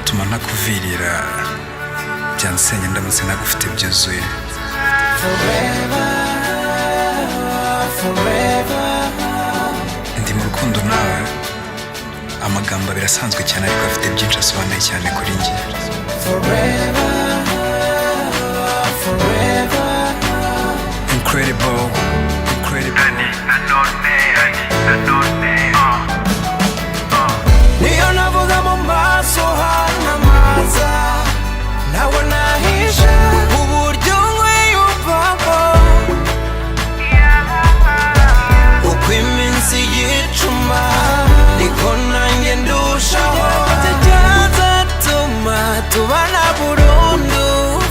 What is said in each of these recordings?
icyatuma ntakuvirira byansenya ndamutse nagufite byuzuye. Ndi mu rukundo nawe, amagambo birasanzwe cyane ariko afite byinshi asobanuye cyane kuri njye. Incredible, incredible. Niyo navuga mu maso hanamaza, nawe nahisha uburyo nkwiyumvamo, uko iminsi yicuma niko nanjye ndushaho, byazatuma tubana burundu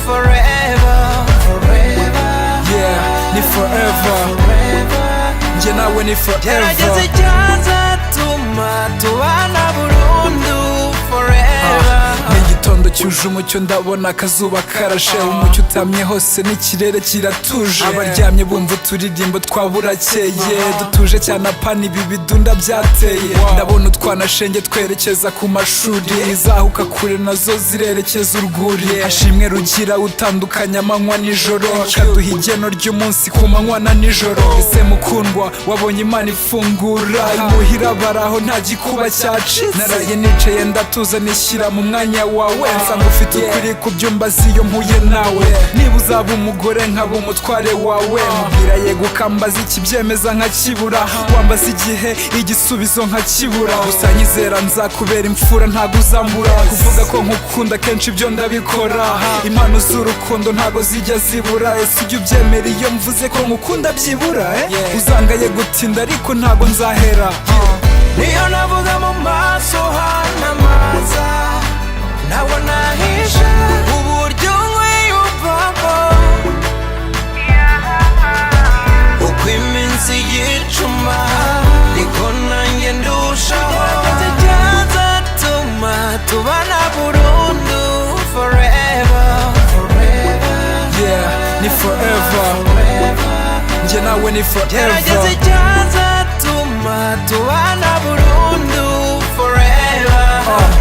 forever. Yeah, ni forever. Njye nawe ni forever. Gerageza icyazatuma tubana burundu forever. N'igitondo cyuje umucyo ndabona akazuba karashe, umucyo utamye hose n'ikirere kiratuje, abaryamye bumva uturirimbo twaburakeye, dutuje cyane apana ibi bidunda byateye. Ndabona utwanashenge twerekeza ku mashuri, izahuka kure nazo zirerekeza urwuri. Hashimwe rugira utandukanya amanywa nijoro, akaduha igeno ry'umunsi ku manywa na nijoro. Ese mukundwa wabonye Imana ifungura imuhira baraho nta gikuba cyacitse, naraye nicaye ndatuza nishyira mu mwanya wawe, nsanga ufite ukuri ku byumbazi iyo mpuye nawe. Niba uzaba umugore nkaba umutware wawe, mubwira yego ukambaza ikibyemeza nkakibura, wambaza igihe igisubizo nkakibura. Gusa nyizera nzakubera imfura ntago uzambura, kuvuga ko nkukunda kenshi ibyo ndabikora, impano z'urukundo ntago zijya zibura. Ese ujya ubyemera iyo mvuze ko nkukunda byibura? Uzangaye gutinda ariko ntago nzahera. Niyo navuga mu maso hanamaza, nawe nahisha uburyo nkwiyumvamo, uko iminsi yicuma niko nanjye ndushaho, byazatuma tubana burundu forever. Yeah, ni forever. Njye nawe ni forever. Gerageza icyazatuma tubana burundu forever.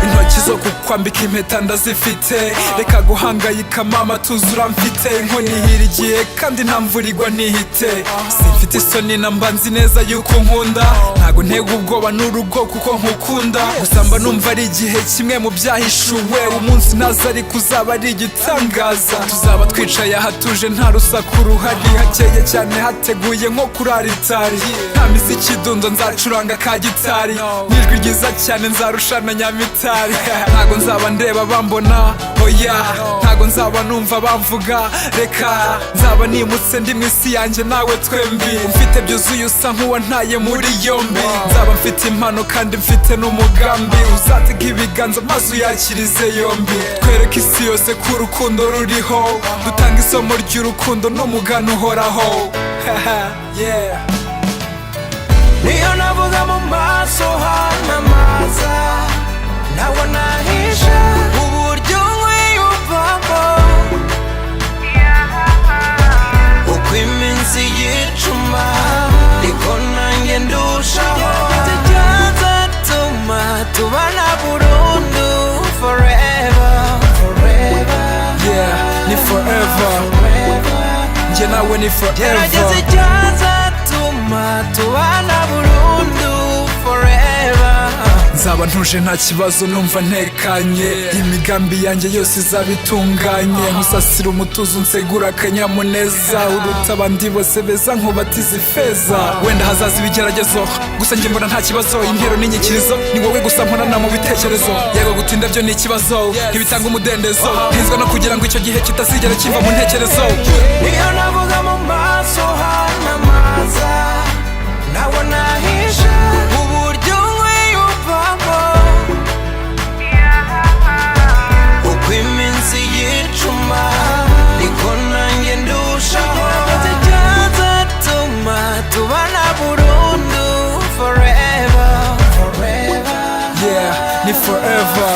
Intoki zo kukwambika impeta ndazifite, reka guhangayika mama tuzura mfite, nkonihira igihe kandi nta mvura igwa ntihite. Simfite isoni na mba nzi neza yuko nkunda, ntago ntega ubwoba n'urugo kuko nkukunda. Gusa mba numva ari igihe kimwe mu byahishuwe, umunsi naza ariko uzaba ari igitangaza. Tuzaba twicaye ahatuje nta rusaku ruhari, hakeye cyane hateguye nko kuri aritari. Nta miziki idundo nzacuranga ka gitari, n'ijwi ryiza cyane nzarushana nyamitari. Ntago nzaba ndeba bambona, oya ntago nzaba numva bamvuga, reka nzaba nimutse ndi mu isi yanjye nawe twembi. Mfite byuzuye usa nk'uwantaye muri yombi, nzaba mfite impano kandi mfite n'umugambi. Uzatega ibiganza maze uyakirize yombi, twereke isi yose ko urukundo ruriho, dutanga isomo ry'urukundo n'umugani uhoraho. Yeah. Niyo navuga mu maso hanamaza, nawe nahisha uburyo nkwiyumvamo, uko iminsi yicuma niko nanjye ndushaho, byazatuma tubana burundu forever. Yeah, ni forever. Njye nawe ni forever. Gerageza icyazatuma tubana burundu forever. Nzaba ntuje nta kibazo numva ntekanye, imigambi yanjye yose izaba itunganye. Nkusasira umutuzo unsegura akanyamuneza, uruta abandi bose beza nkubatiza ifeza. Wenda hazaza ibigeragezo, gusa njye mbona nta kibazo. Intero n'inyikirizo ni wowe gusa mporana mu bitekerezo. Yego gutinda byo ni ikibazo, ntibitanga umudendezo, ntinzwa no kugira ngo icyo gihe kitazigera kiva mu ntekerezo. Niyo navuga mu maso hanamaza, nawe nahisha uburyo nkwiyumvamo, uko iminsi yicuma niko nanjye ndushaho, byazatuma tubana burundu forever. Yeah, ni forever.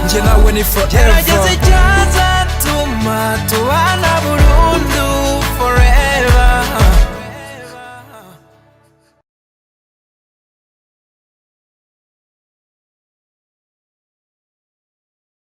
Njye nawe ni forever. Gerageza icyazatuma tubana